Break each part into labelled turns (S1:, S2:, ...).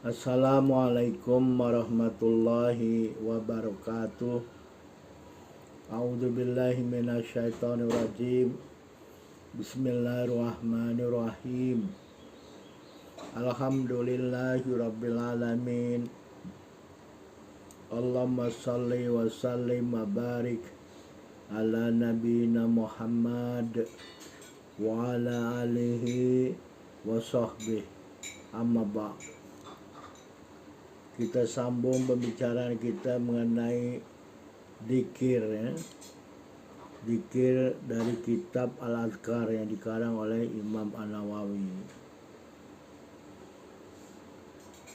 S1: Assalamualaikum warahmatullahi wabarakatuh. A'udzubillahi minasyaitonirrajim. Bismillahirrahmanirrahim. Alhamdulillahi rabbil alamin. Allahumma salli wa sallim wa barik ala nabiyina Muhammad wa ala alihi wa sahbihi. Amma ba'd. Kita sambung pembicaraan kita mengenai dzikir, ya. Dzikir dari kitab Al-Adhkar yang dikarang oleh Imam An-Nawawi.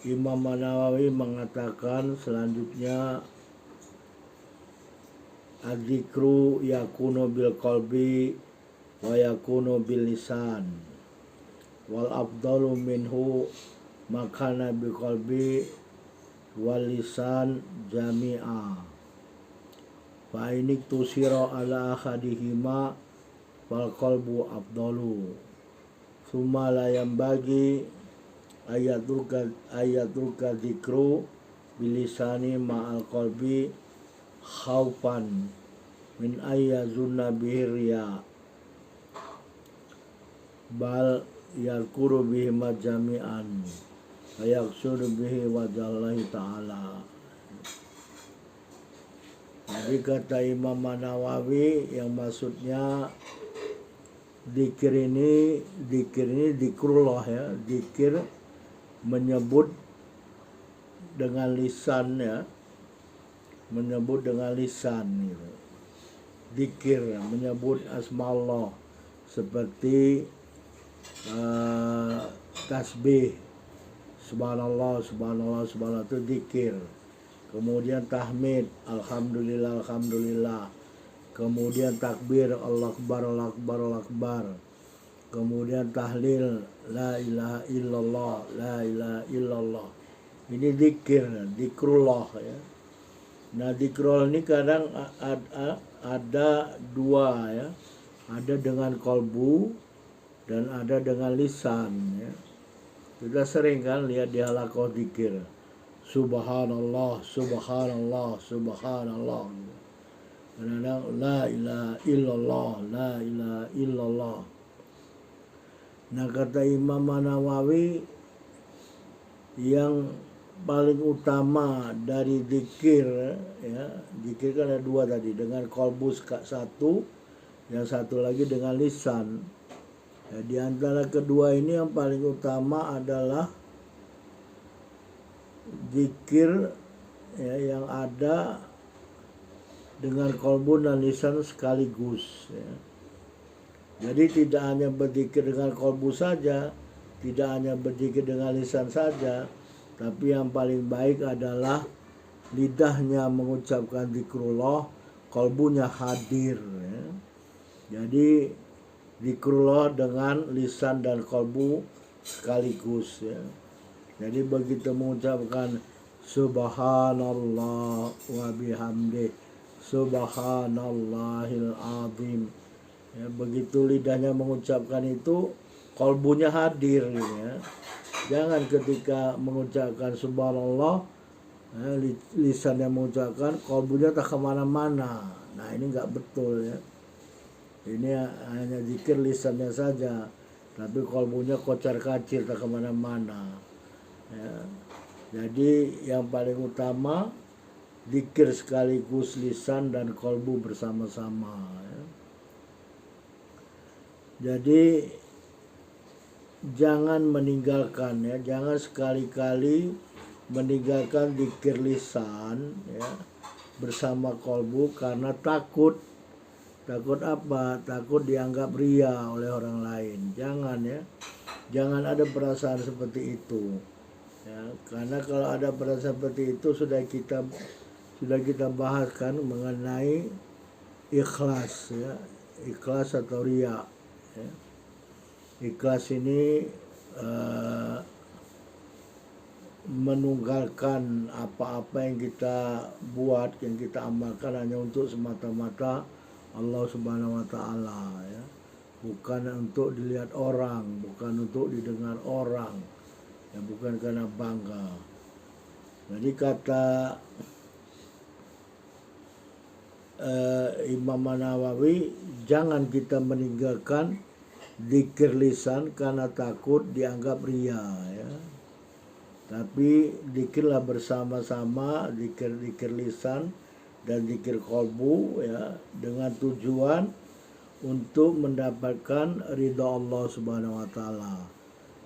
S1: Imam An-Nawawi mengatakan selanjutnya, adzikru yakunu bil qalbi wa yakunu bil lisan wal afdalu minhu makana bil qalbi wal lisan jami'a fa inik tusira ala ahadihima wal qalbu afdalu summa la yambagi ayatuka dzikru bilisani ma'al qalbi khaufan min ayyazunna bihirya bal yakuru bihima jami'an ayaqsudu bihi wajallahi ta'ala. Jadi kata Imam Nawawi, yang maksudnya dzikir ini dzikrullah, ya, dzikir menyebut dengan lisan, ya, menyebut dengan lisan, gitu. Dzikir menyebut asma Allah seperti tasbih, subhanallah, subhanallah, subhanallah, itu dzikir. Kemudian tahmid, alhamdulillah, alhamdulillah. Kemudian takbir, Allah akbar, Allah akbar, Allah akbar. Kemudian tahlil, la ilaha illallah, la ilaha illallah. Ini dzikir, dzikrullah, ya. Nah, dzikrullah ini kadang ada dua, ya. Ada dengan kolbu dan ada dengan lisan, ya. Kita sering kan lihat di halaqah dzikir, subhanallah, subhanallah, subhanallah. Kadang-kadang la ilaha illallah, la ilaha illallah. Nah, kata Imam Nawawi, yang paling utama dari dzikir, ya, dzikir kan ada dua tadi, dengan kolbu satu, yang satu lagi dengan lisan. Ya, di antara kedua ini yang paling utama adalah dzikir, ya, yang ada dengan kolbu dan lisan sekaligus, ya. Jadi tidak hanya berzikir dengan kolbu saja, tidak hanya berzikir dengan lisan saja, tapi yang paling baik adalah lidahnya mengucapkan zikrullah, kolbunya hadir, ya. Jadi zikrullah dengan lisan dan kolbu sekaligus, ya. Jadi begitu mengucapkan subhanallah wa bihamdih, subhanallahil azim, ya, begitu lidahnya mengucapkan itu, kolbunya hadir, ya. Jangan ketika mengucapkan subhanallah, ya, lisannya mengucapkan, kolbunya tak kemana-mana. Nah, ini nggak betul, ya. Ini hanya zikir lisannya saja, tapi kolbunya kocar-kacir, tak kemana-mana, ya. Jadi yang paling utama zikir sekaligus lisan dan kolbu bersama-sama, ya. Jadi jangan meninggalkan, ya, jangan sekali-kali meninggalkan zikir lisan, ya, bersama kolbu karena takut apa? Takut dianggap ria oleh orang lain. Jangan, ya, jangan ada perasaan seperti itu, ya, karena kalau ada perasaan seperti itu sudah kita bahaskan mengenai ikhlas, ya, ikhlas atau ria, ya. Ikhlas ini menunggalkan apa-apa yang kita buat, yang kita amalkan hanya untuk semata-mata Allah Subhanahu wa Ta'ala, ya. Bukan untuk dilihat orang, bukan untuk didengar orang, ya bukan karena bangga. Jadi kata Imam Nawawi, jangan kita meninggalkan dzikir lisan karena takut dianggap ria, ya. Tapi dzikirlah bersama-sama, dzikir lisan dan dzikir qalbu, ya, dengan tujuan untuk mendapatkan ridha Allah Subhanahu wa taala.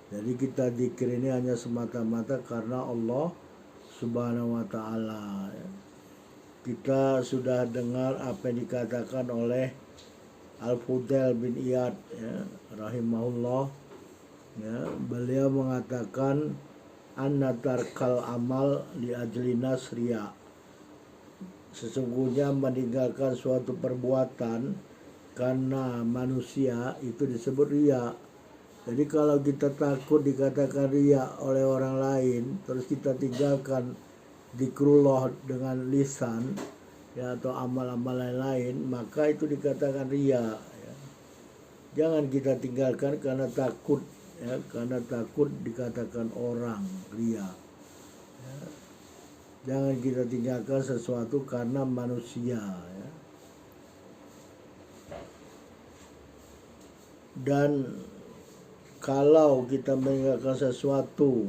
S1: Jadi kita dzikir ini hanya semata-mata karena Allah Subhanahu wa taala, ya. Kita sudah dengar apa yang dikatakan oleh Al-Fudail bin Iyad, ya, rahimahullah, ya. Beliau mengatakan anna tarkal amal li ajli nasriya, sesungguhnya meninggalkan suatu perbuatan karena manusia itu disebut riya. Jadi kalau kita takut dikatakan riya oleh orang lain, terus kita tinggalkan zikrullah dengan lisan, ya, atau amal-amal lain, maka itu dikatakan riya, ya. Jangan kita tinggalkan karena takut, ya, karena takut dikatakan orang riya, ya. Jangan kita tinggalkan sesuatu karena manusia, ya. Dan kalau kita meninggalkan sesuatu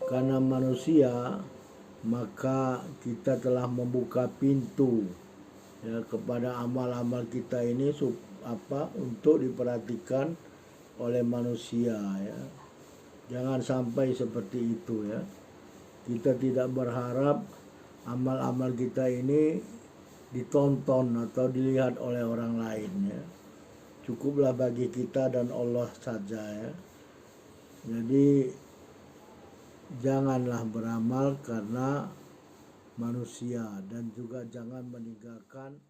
S1: karena manusia, maka kita telah membuka pintu, ya, kepada amal-amal kita ini untuk diperhatikan oleh manusia, ya. Jangan sampai seperti itu, ya. Kita tidak berharap amal-amal kita ini ditonton atau dilihat oleh orang lain, ya. Cukuplah bagi kita dan Allah saja, ya. Jadi janganlah beramal karena manusia dan juga jangan meninggalkan